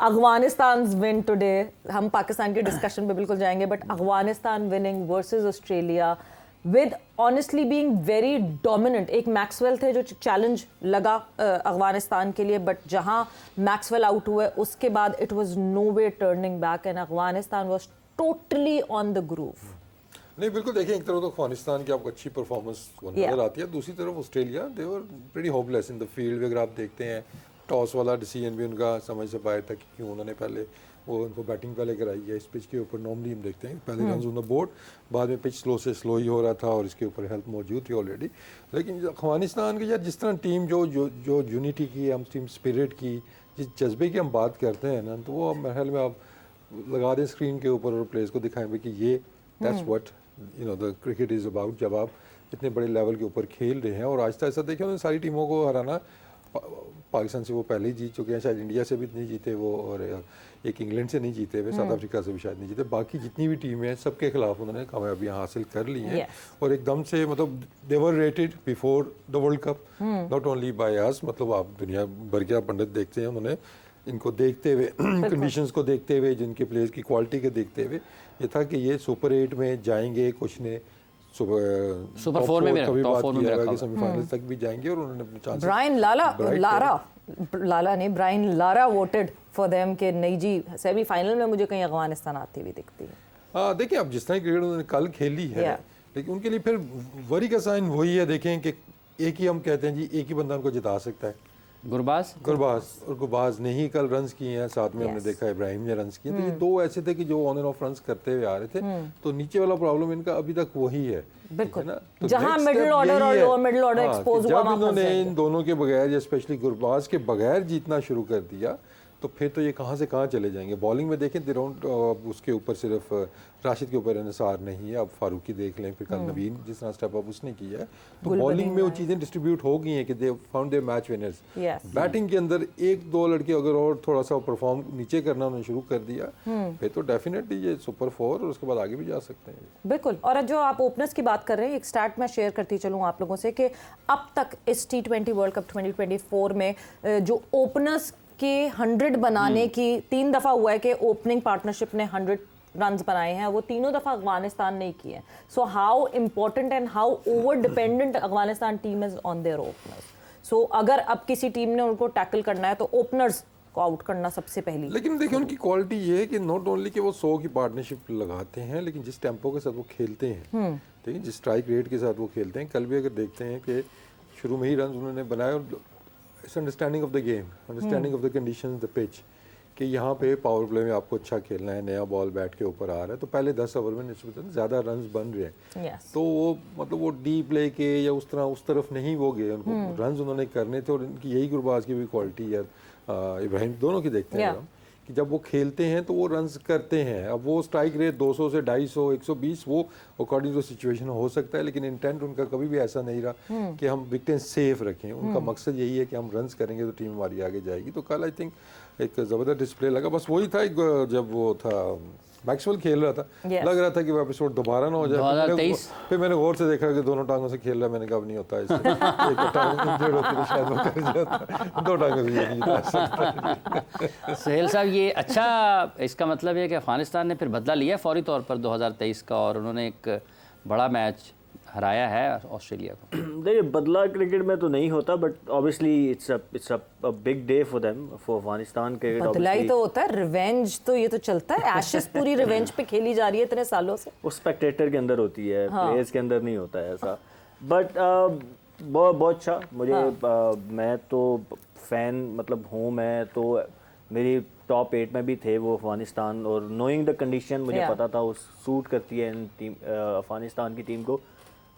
Afghanistan's win today, हम पाकिस्तान के discussion पे बिल्कुल जाएंगे, but Afghanistan winning versus Australia with honestly being very dominant. एक मैक्सवेल थे जो चैलेंज लगा अफगानिस्तान के लिए, बट जहां मैक्सवेल आउट हुए उसके बाद it was no way turning back and Afghanistan was totally on the groove. नहीं बिल्कुल, देखिए एक तरफ तो अफगानिस्तान की आपको अच्छी परफॉर्मेंस नजर आती है, दूसरी तरफ Australia they were pretty hopeless in the field. अगर आप देखते हैं टॉस वाला डिसीजन भी उनका समझ से बाहर था कि क्यों उन्होंने पहले वो उनको बैटिंग पहले कराई है. इस पिच के ऊपर नॉर्मली हम देखते हैं पहले रन ऑन द बोर्ड, बाद में पिच स्लो से स्लो ही हो रहा था और इसके ऊपर हेल्प मौजूद थी ऑलरेडी. लेकिन अफगानिस्तान की यार जिस तरह टीम जो यूनिटी की, हम टीम स्पिरिट की, जिस जज्बे की हम बात करते हैं ना, तो वो महल में आप लगा दें स्क्रीन के ऊपर और प्लेयर्स को दिखाएं कि ये that's what you know the cricket is about. जब आप इतने बड़े लेवल के ऊपर खेल रहे हैं और आहिस्ता आहिस्ता देखिए उन्होंने सारी टीमों को हराना. पाकिस्तान से वो पहले ही जीत चुके हैं, शायद इंडिया से भी नहीं जीते वो, और एक इंग्लैंड से नहीं जीते हुए, साउथ अफ्रीका से भी शायद नहीं जीते. बाकी जितनी भी टीमें हैं सबके खिलाफ उन्होंने कामयाबियाँ हासिल कर ली हैं. और एकदम से मतलब they were rated before the world cup, not only by us. मतलब आप दुनिया भर के पंडित देखते हैं, उन्होंने इनको देखते हुए कंडीशंस को देखते हुए, जिनके प्लेयर्स की क्वालिटी के देखते हुए ये था कि ये सुपर 8 में जाएंगे. कुछ ने सुपर 4 में कभी बात किया है कि सेमीफाइनल तक भी जाएंगे और उन्होंने अपने chance. Brian Lara voted for them के नहीं जी सेमीफाइनल में मुझे कहीं अफगानिस्तान आती हुई दिखती है. हाँ देखिए, अब जिस तरह क्रिकेट उन्होंने कल खेली है, लेकिन उनके लिए फिर वरी का साइन वही है. देखें कि एक ही हम कहते हैं जी, एक ही बंदा उनको जिता सकता है, गुरबाज. और गुरबाज ने ही कल रन्स किए हैं, साथ में हमने देखा इब्राहिम ने रन्स किए. तो ये दो ऐसे थे कि जो ऑन एंड ऑफ रन्स करते हुए आ रहे थे. तो नीचे वाला प्रॉब्लम इनका अभी तक वही है, बिल्कुल ना. तो जहां मिडिल ऑर्डर और लोअर मिडिल ऑर्डर एक्सपोज हुआ, जब इन्होंने इन दोनों के बगैर, स्पेशली गुरबाज के बगैर जीतना शुरू कर दिया, तो फिर तो ये कहाँ से कहाँ चले जाएंगे. बॉलिंग में देखें दिराउंड उसके ऊपर सिर्फ राशिद के ऊपर इन्हिसार नहीं है. अब फारूकी देख लें, फिर कल नवीन जिस तरह स्टेप अप उसने किया है, तो बॉलिंग में वो चीज़ें डिस्ट्रीब्यूट हो गई हैं कि they found their match winners. Batting के अंदर एक दो लड़के अगर और थोड़ा सा परफॉर्म नीचे करना उन्होंने शुरू कर दिया, फिर तो डेफिनेटली ये सुपर 4 और उसके बाद आगे भी जा सकते हैं. बिल्कुल. और जो आप ओपनर्स की बात कर रहे हैं, एक स्टैट मैं शेयर करती चलूँ आप लोगों से कि अब तक इस T20 वर्ल्ड कप 2024 में जो ओपनर्स के 100 बनाने की 3 दफ़ा हुआ है कि ओपनिंग पार्टनरशिप ने 100 रन्स बनाए हैं, वो तीनों दफ़ा अफगानिस्तान ने किए हैं. So how important and how over dependent Afghanistan team is on their openers. So अगर अब किसी टीम ने उनको टैकल करना है तो ओपनर्स को आउट करना सबसे पहली. लेकिन देखिए उनकी क्वालिटी ये है कि नॉट ओनली कि वो 100 की पार्टनरशिप लगाते हैं, लेकिन जिस टेम्पो के साथ वो खेलते हैं, ठीक है, जिस स्ट्राइक रेट के साथ वो खेलते हैं. कल भी अगर देखते हैं कि शुरू में ही रन उन्होंने बनाए, और it's understanding of the game, understanding of the conditions, the pitch, कि यहाँ पे पावर प्ले में आपको अच्छा खेलना है, नया बॉल बैट के ऊपर आ रहा है, तो पहले 10 ओवर में निस्बतन ज़्यादा रन्स बन रहे हैं. तो वो मतलब वो डीप लेके या उस तरफ नहीं वो गए. उनको रन्स उन्होंने करने थे, और इनकी यही गुरबाज की भी क्वालिटी है, इब्राहिम दोनों की देखते हैं हम कि जब वो खेलते हैं तो वो रन्स करते हैं. अब वो स्ट्राइक रेट 200 से 250 120 वो अकॉर्डिंग टू सिचुएशन हो सकता है, लेकिन इंटेंट उनका कभी भी ऐसा नहीं रहा कि हम विकेटें सेफ रखें. उनका मकसद यही है कि हम रन्स करेंगे तो टीम हमारी आगे जाएगी. तो कल आई थिंक एक ज़बरदस्त डिस्प्ले लगा. बस वही था जब वो था मैक्सवेल खेल रहा था, लग रहा था कि वो एपिसोड दोबारा ना हो जाए. 2023 फिर मैंने गौर से देखा कि दोनों टांगों से खेल रहा है. मैंने कहा अब नहीं होता है, एक टांग इंजर्ड होती तो शायद वो कर जाता, दो टांगों से नहीं जीता सकता. सुहेल साहब, ये अच्छा इसका मतलब है कि अफगानिस्तान ने फिर बदला लिया फौरी तौर पर 2023 का, और उन्होंने एक बड़ा मैच हराया है ऑस्ट्रेलिया को. देखिए, बदला क्रिकेट में तो नहीं होता, but obviously it's a big day for them, for Afghanistan cricket. बदला ही तो होता है, रिवेंज तो ये तो चलता है. एशेस पूरी रिवेंज पे खेली जा रही है इतने सालों से. वो स्पेक्टेटर के अंदर होती है, प्लेयर्स के अंदर नहीं होता है ऐसा. बट बहुत अच्छा मुझे. मैं तो फैन मतलब हूँ, मैं तो मेरी टॉप 8 में भी थे वो अफगानिस्तान, और नोइंग द कंडीशन मुझे पता था वो सूट करती है इन टीम अफगानिस्तान की टीम को.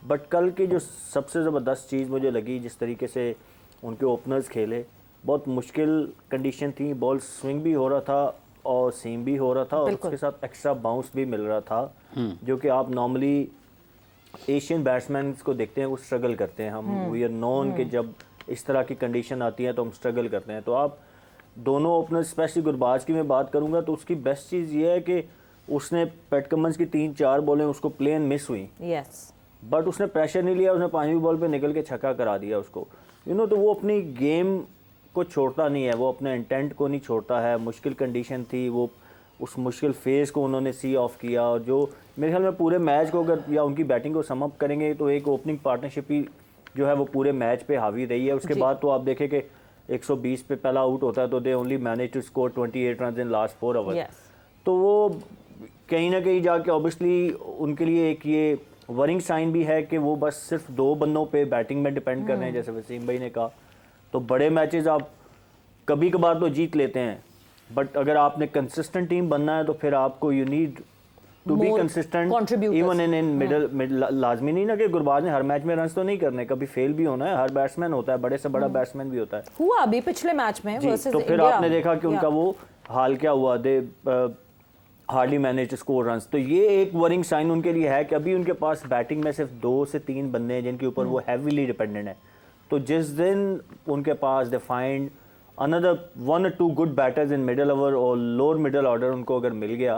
बट कल की जो सबसे ज़बरदस्त चीज़ मुझे लगी, जिस तरीके से उनके ओपनर्स खेले, बहुत मुश्किल कंडीशन थी, बॉल स्विंग भी हो रहा था और सीम भी हो रहा था, और उसके साथ एक्स्ट्रा बाउंस भी मिल रहा था, जो कि आप नॉर्मली एशियन बैट्समैन को देखते हैं वो स्ट्रगल करते हैं. हम वी आर नोन कि जब इस तरह की कंडीशन आती है तो हम स्ट्रगल करते हैं. तो आप दोनों ओपनर, स्पेशली गुरबाज की मैं बात करूँगा, तो उसकी बेस्ट चीज़ ये है कि उसने पैट कमिंस की 3-4 बॉलें उसको प्लेन मिस हुई, बट उसने प्रेशर नहीं लिया, उसने 5वीं बॉल पे निकल के छक्का करा दिया उसको, तो वो अपनी गेम को छोड़ता नहीं है, वो अपने इंटेंट को नहीं छोड़ता है। मुश्किल कंडीशन थी, वो उस मुश्किल फेज़ को उन्होंने सी ऑफ किया, और जो मेरे ख्याल में पूरे मैच को अगर या उनकी बैटिंग को सम अप करेंगे तो एक ओपनिंग पार्टनरशिप ही जो है वो पूरे मैच पे हावी रही है। उसके बाद तो आप देखें कि 120 पे पहला आउट होता है तो they only manage to score 28 run in last 4 over. तो वो कहीं ना कहीं जाके ऑब्वियसली उनके लिए एक ये वरिंग साइन भी है कि वो बस सिर्फ 2 बंदों पे बैटिंग में डिपेंड कर रहे हैं, जैसे वसीम भाई ने कहा। तो बड़े मैचेस आप कभी कभार तो जीत लेते हैं, बट अगर आपने कंसिस्टेंट टीम बनना है तो फिर आपको you need to be consistent even in middle. लाजमी नहीं ना कि गुरबाज ने हर मैच में रन्स तो नहीं करने, कभी फेल भी होना है, हर बैट्समैन होता है, बड़े से बड़ा बैट्समैन भी होता है। हुआ अभी पिछले मैच में तो फिर आपने देखा कि उनका वो हाल क्या हुआ, they hardly manage to score runs. तो ये एक वरिंग साइन उनके लिए है कि अभी उनके पास बैटिंग में सिर्फ 2 से 3 बंदे हैं जिनके ऊपर वो हैवीली डिपेंडेंट है। तो जिस दिन उनके पास they find another 1 or 2 good batters in middle over और लोअर मिडल ऑर्डर उनको अगर मिल गया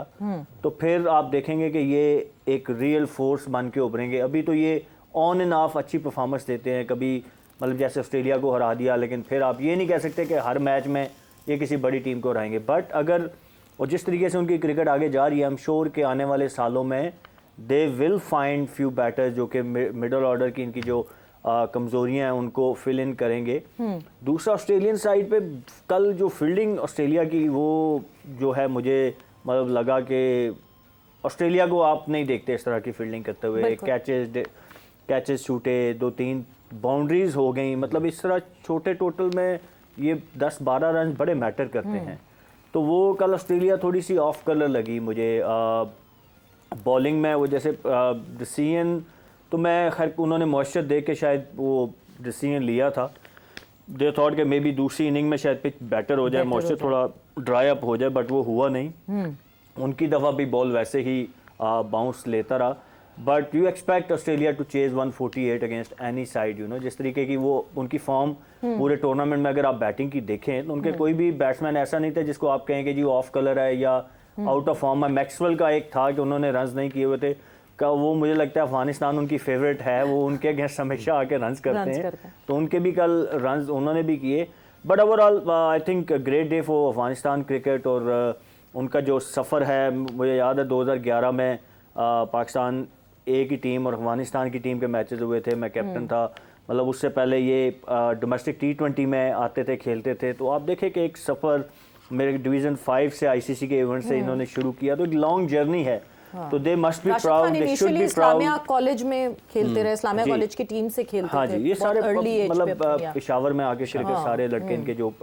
तो फिर आप देखेंगे कि ये एक रियल फोर्स बन के उभरेंगे। अभी तो ये ऑन एंड ऑफ अच्छी परफॉर्मेंस देते हैं, कभी मतलब जैसे ऑस्ट्रेलिया को हरा दिया, लेकिन फिर आप ये नहीं कह सकते कि हर मैच में ये किसी बड़ी टीम को हराएंगे। बट अगर और जिस तरीके से उनकी क्रिकेट आगे जा रही है, आई एम श्योर कि आने वाले सालों में they will find few batters जो कि मिडल ऑर्डर की इनकी जो कमज़ोरियाँ हैं उनको फिल इन करेंगे। दूसरा ऑस्ट्रेलियन साइड पे कल जो फील्डिंग ऑस्ट्रेलिया की वो जो है मुझे मतलब लगा कि ऑस्ट्रेलिया को आप नहीं देखते इस तरह की फील्डिंग करते हुए। कैचेस छूटे, 2-3 बाउंड्रीज हो गई, मतलब इस तरह छोटे टोटल में ये 10-12 रन बड़े मैटर करते हैं। तो वो कल ऑस्ट्रेलिया थोड़ी सी ऑफ कलर लगी मुझे बॉलिंग में। वो जैसे डिसीजन तो मैं खैर उन्होंने मॉइस्चर देख के शायद वो डिसीजन लिया था, दे थॉट कि मे बी दूसरी इनिंग में शायद पिच बेटर हो जाए, मॉइस्चर थोड़ा ड्राई अप हो जाए, बट वो हुआ नहीं। उनकी दफ़ा भी बॉल वैसे ही बाउंस लेता रहा। But you expect Australia to chase 148 against any side, you know, जिस तरीके की वो उनकी फॉर्म पूरे टूर्नामेंट में अगर आप बैटिंग की देखें तो उनके कोई भी बैट्समैन ऐसा नहीं था जिसको आप कहें कि जी वो ऑफ कलर है या आउट ऑफ फॉर्म है। मैक्सवेल का एक था कि उन्होंने रन्स नहीं किए हुए थे, का वो मुझे लगता है अफगानिस्तान उनकी फेवरेट है, वो उनके अगेंस्ट हमेशा आके रन्स करते हैं, तो उनके भी कल रन्स उन्होंने भी किए। But overall I think great day for Afghanistan cricket. और उनका जो सफ़र है, मुझे याद है 2011 में पाकिस्तान ए की टीम और अफगानिस्तान की टीम के मैचेस हुए थे, मैं कैप्टन था, मतलब उससे पहले ये डोमेस्टिक T20 में आते थे, खेलते थे। तो आप देखें कि एक सफ़र मेरे डिवीज़न 5 से ICC के इवेंट से इन्होंने शुरू किया, तो एक लॉन्ग जर्नी है। तो they must be proud, they should be proud. Islamia college में खेलते रहे, इस्लामिया कॉलेज की टीम से खेलते थे। हाँ जी, ये सारे मतलब पेशावर में आके क्रिकेट सारे लड़के इनके जो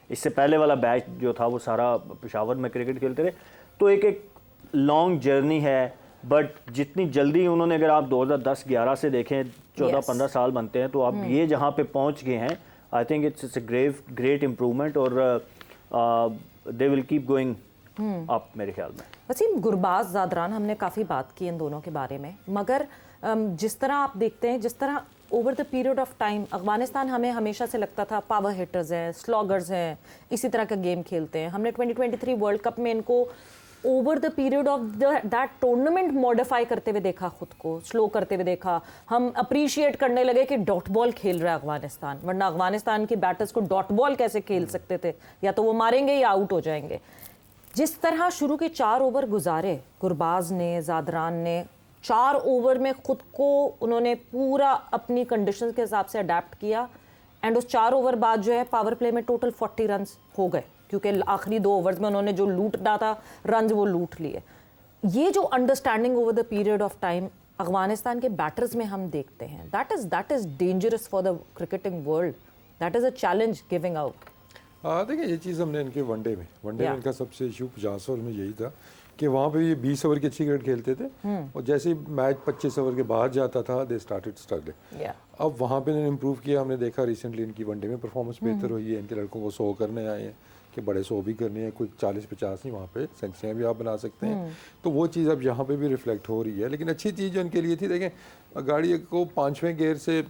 इससे पहले वाला बैच जो था वो सारा पेशावर में क्रिकेट खेलते रहे। तो एक लॉन्ग जर्नी है, बट जितनी जल्दी उन्होंने, अगर आप 2010-11 से देखें 14-15 साल बनते हैं, तो आप ये जहाँ पे पहुँच गए हैं, I think it's a great improvement और they will keep going up मेरे ख्याल में। वसीम, गुरबाज ज़ादरान, हमने काफ़ी बात की इन दोनों के बारे में, मगर जिस तरह आप देखते हैं, जिस तरह over the period of time Afghanistan हमें हमेशा से लगता था पावर हिटर्स हैं, स्लॉगर्स हैं, इसी तरह का गेम खेलते हैं। हमने 2023 वर्ल्ड कप में इनको over the period of that tournament modify करते हुए देखा, खुद को स्लो करते हुए देखा। हम अप्रिशिएट करने लगे कि डॉट बॉल खेल रहा है अफगानिस्तान, वरना अफगानिस्तान के बैटर्स को डॉट बॉल कैसे खेल सकते थे, या तो वो मारेंगे या आउट हो जाएंगे। जिस तरह शुरू के 4 ओवर गुजारे गुरबाज ने, ज़ादरान ने, 4 ओवर में खुद को उन्होंने पूरा अपनी कंडीशंस के हिसाब से अडेप्ट किया, एंड उस 4 ओवर बाद जो है पावर प्ले में टोटल 40 रन हो गए, क्योंकि आखिरी 2 ओवर्स में उन्होंने जो लूटना था रन वो लूट लिए। ये जो understanding over the period of time Afghanistan के बैटर्स में हम देखते हैं, that is dangerous for the cricketing world, that is a challenge giving out. देखिए ये चीज़ हमने इनके वनडे में इनका सबसे इशू 50 ओवर में यही था कि वहाँ पे ये 20 ओवर की अच्छी क्रिकेट खेलते थे, और जैसे ही मैच 25 ओवर के बाद जाता था दे स्टार्टेड स्ट्रगलिंग। अब वहाँ पे इन्होंने इम्प्रूव किया, हमने देखा रिसेंटली इनकी वनडे में परफॉर्मेंस बेहतर हुई है, इनके लड़कों को 100 करने आए हैं कि बड़े 100 भी करने हैं, कोई 40-50 नहीं, वहाँ पे सेंचुरियाँ भी आप बना सकते हैं। तो वो चीज़ अब यहाँ पे भी रिफ्लेक्ट हो रही है। लेकिन अच्छी चीज़ जो इनके लिए थी, देखें गाड़ी को 5वें गियर से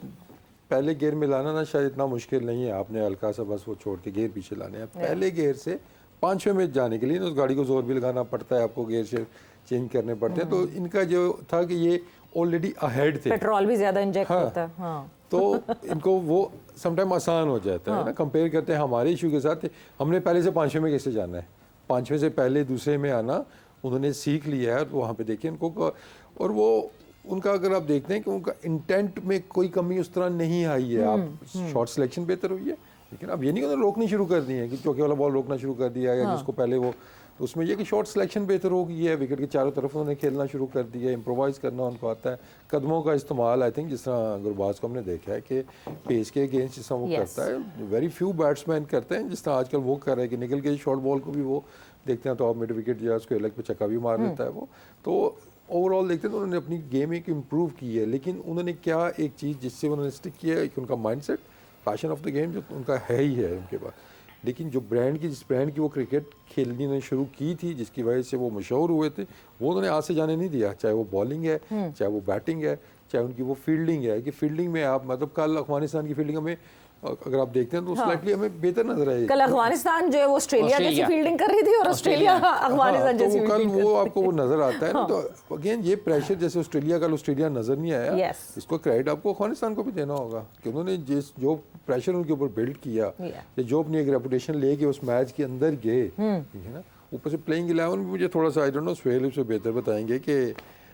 पहले गियर में लाना ना शायद इतना मुश्किल नहीं है, आपने हल्का सा बस वो छोड़ के गियर पीछे लाने हैं। पहले गियर से 5वें में जाने के लिए उस गाड़ी को जोर भी लगाना पड़ता है, आपको गियर से चेंज करने पड़ते हैं। तो इनका जो था कि ये ऑलरेडी अहेड थे, पेट्रोल भी ज़्यादा इंजेक्ट होता है। हाँ, तो इनको वो समटाइम आसान हो जाता है ना, कंपेयर करते हैं हमारे इशू के साथ। हमने पहले से 5वें में कैसे जाना है, 5वें से पहले दूसरे में आना उन्होंने सीख लिया है। तो वहाँ पे देखिए इनको, और वो उनका अगर आप देखते हैं कि उनका इंटेंट में कोई कमी उस तरह नहीं आई है। आप शॉट सिलेक्शन बेहतर हुई है, लेकिन अब ये नहीं उन्होंने रोकनी शुरू कर दी है कि चौके वाला बॉल रोकना शुरू कर दिया या जिसको पहले वो, तो उसमें यह कि शॉट सिलेक्शन बेहतर हो गई है, विकेट के चारों तरफ उन्होंने खेलना शुरू कर दिया है, इम्प्रोवाइज़ करना उनको आता है, कदमों का इस्तेमाल। आई थिंक जिस तरह गुरबाज को हमने देखा है कि पेस के अगेंस्ट जिस तरह वो करता है, वेरी फ्यू बैट्समैन करते हैं जिस तरह आजकल वो कर रहे हैं कि निकल के शॉर्ट बॉल को भी वो देखते हैं तो आप मिड विकेट या उसको अलग पे चक्का भी मार लेता है वो। तो ओवरऑल देखते हैं तो उन्होंने अपनी गेम एक इम्प्रूव की है, लेकिन उन्होंने क्या एक चीज़ जिससे उन्होंने स्टिक किया है, उनका mindset, passion of the game जो उनका है ही है उनके पास। लेकिन जो जिस ब्रांड की वो क्रिकेट खेलनी ने शुरू की थी, जिसकी वजह से वो मशहूर हुए थे, वो उन्होंने आज से जाने नहीं दिया। चाहे वो बॉलिंग है, चाहे वो बैटिंग है, चाहे उनकी वो फील्डिंग है, कि फील्डिंग में आप मतलब कल अफगानिस्तान की फील्डिंग हमें अगर आप देखते हैं तो स्लाइटली हमें बेहतर नजर आएगी। कल अफगानिस्तान जो है वो ऑस्ट्रेलिया जैसी फील्डिंग कर रही थी और ऑस्ट्रेलिया अफगानिस्तान जैसी तो कल वो आपको वो नजर आता है ना। तो अगेन ये प्रेशर जैसे ऑस्ट्रेलिया नजर नहीं आया, इसको क्रेडिट आपको अफगानिस्तान को भी देना होगा कि उन्होंने जो प्रेशर उनके ऊपर बिल्ड किया, जो अपनी एक रेपुटेशन लेके उस मैच के अंदर गए, ठीक है ना। ऊपर से प्लेइंग 11 भी मुझे थोड़ा सा आई डोंट नो सुहेल से बेहतर बताएंगे कि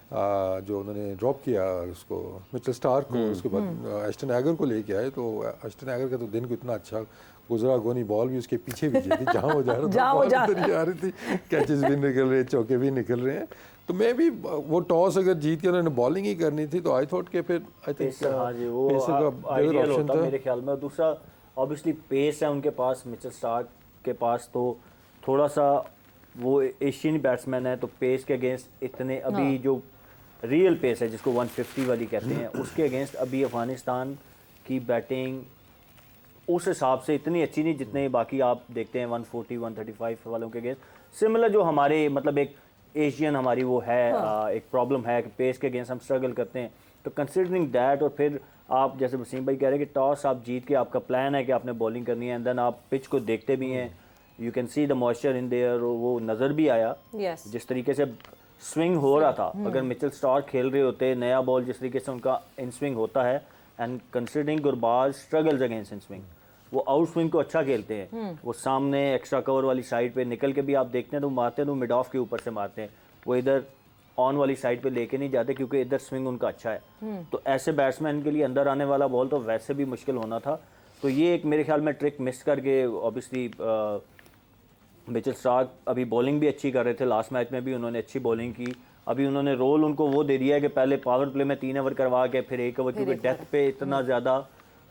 जो उन्होंने ड्रॉप किया उसको मिचेल स्टार्क को, उसके बाद एस्टन एगर को लेके आए, तो एस्टन एगर का तो दिन को इतना अच्छा गुजरा, गोनी बॉल भी उसके पीछे भी थी, जहाँ वो जा रहा था बॉल उधर ही आ रही थी, कैचेस भी निकल रहे, चौके भी निकल रहे हैं। तो मैं भी वो टॉस अगर जीत के उन्होंने बॉलिंग ही करनी थी तो आई थॉट के फिर आई थिंक आइडियल होता मेरे ख्याल में। दूसरा ऑब्वियसली पेस है उनके पास, मिचेल स्टार्क के पास, तो थोड़ा सा वो एशियन बैट्समैन है, तो पेस के अगेंस्ट इतने अभी जो रियल पेस है जिसको 150 वाली कहते हैं, उसके अगेंस्ट अभी अफगानिस्तान की बैटिंग उस हिसाब से इतनी अच्छी नहीं जितने बाकी आप देखते हैं 140 135 वालों के अगेंस्ट। सिमिलर जो हमारे मतलब एक एशियन हमारी वो है एक प्रॉब्लम है कि पेस के अगेंस्ट हम स्ट्रगल करते हैं। तो कंसिडरिंग दैट, और फिर आप जैसे वसीम भाई कह रहे हैं कि टॉस आप जीत के आपका प्लान है कि आपने बॉलिंग करनी है, एंड देन आप पिच को देखते भी हैं, you can see the moisture in their, वो नज़र भी आया जिस तरीके से स्विंग हो रहा था। अगर मिचेल स्टार्क खेल रहे होते, नया बॉल जिस तरीके से उनका इन स्विंग होता है, and considering Gurbaz struggles against in swing, वो आउट स्विंग को अच्छा खेलते हैं, वो सामने एक्स्ट्रा कवर वाली साइड पे निकल के भी आप देखते हैं तो मारते हैं तो मिड ऑफ के ऊपर से मारते हैं, वो इधर ऑन वाली साइड पे लेके नहीं जाते क्योंकि इधर स्विंग उनका अच्छा है। तो ऐसे बैट्समैन के लिए अंदर आने वाला बॉल तो वैसे भी मुश्किल होना था। तो ये एक मेरे ख्याल में ट्रिक मिस करके ऑब्वियसली मिचेल स्टार्क अभी बॉलिंग भी अच्छी कर रहे थे, लास्ट मैच में भी उन्होंने अच्छी बॉलिंग की। अभी उन्होंने रोल उनको वो दे दिया है कि पहले पावर प्ले में 3 ओवर करवा के फिर 1 ओवर, क्योंकि डेथ पे इतना ज़्यादा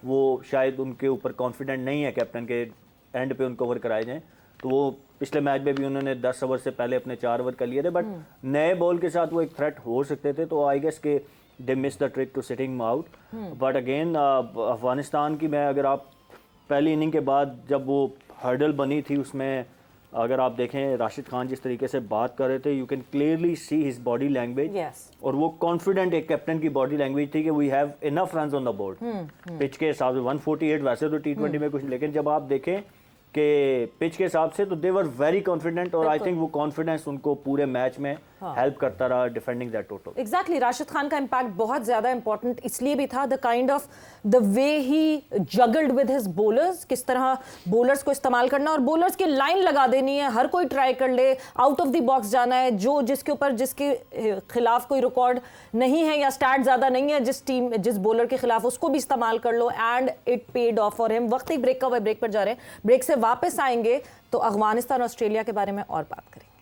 वो शायद उनके ऊपर कॉन्फिडेंट नहीं है कैप्टन के एंड पे उनको ओवर कराए जाएँ। तो वो पिछले मैच में भी उन्होंने 10 ओवर से पहले अपने 4 ओवर कर लिए थे, बट नए बॉल के साथ वो एक थ्रेट हो सकते थे। तो आई गेस के they miss the trick to sitting out. But again Afghanistan की मैं अगर आप पहली इनिंग के बाद जब वो हर्डल बनी थी उसमें अगर आप देखें राशिद खान जिस तरीके से बात कर रहे थे, you can clearly see his body language, और वो कॉन्फिडेंट एक कैप्टन की बॉडी लैंग्वेज थी कि we have enough runs on the board. Pitch के हिसाब से 148 वैसे तो T20 में कुछ, लेकिन जब आप देखें कि पिच के हिसाब से तो दे वर वेरी कॉन्फिडेंट, और आई थिंक वो कॉन्फिडेंस उनको पूरे मैच में हेल्प करता रहा defending that total. Exactly, Rashid Khan का इम्पैक्ट बहुत ज्यादा इंपॉर्टेंट इसलिए भी था, the kind of the way he juggled with his bowlers, किस तरह बॉलर्स को इस्तेमाल करना और बॉलर्स की लाइन लगा देनी है, हर कोई ट्राई कर ले, आउट ऑफ द बॉक्स जाना है, जो जिसके खिलाफ कोई रिकॉर्ड नहीं है या स्टैट ज्यादा नहीं है जिस बॉलर के खिलाफ, उसको भी इस्तेमाल कर लो, and it paid off for him. वक्त एक ब्रेक का, ब्रेक पर जा रहे हैं, ब्रेक से वापस आएंगे तो अफगानिस्तान और ऑस्ट्रेलिया के बारे में और बात करेंगे।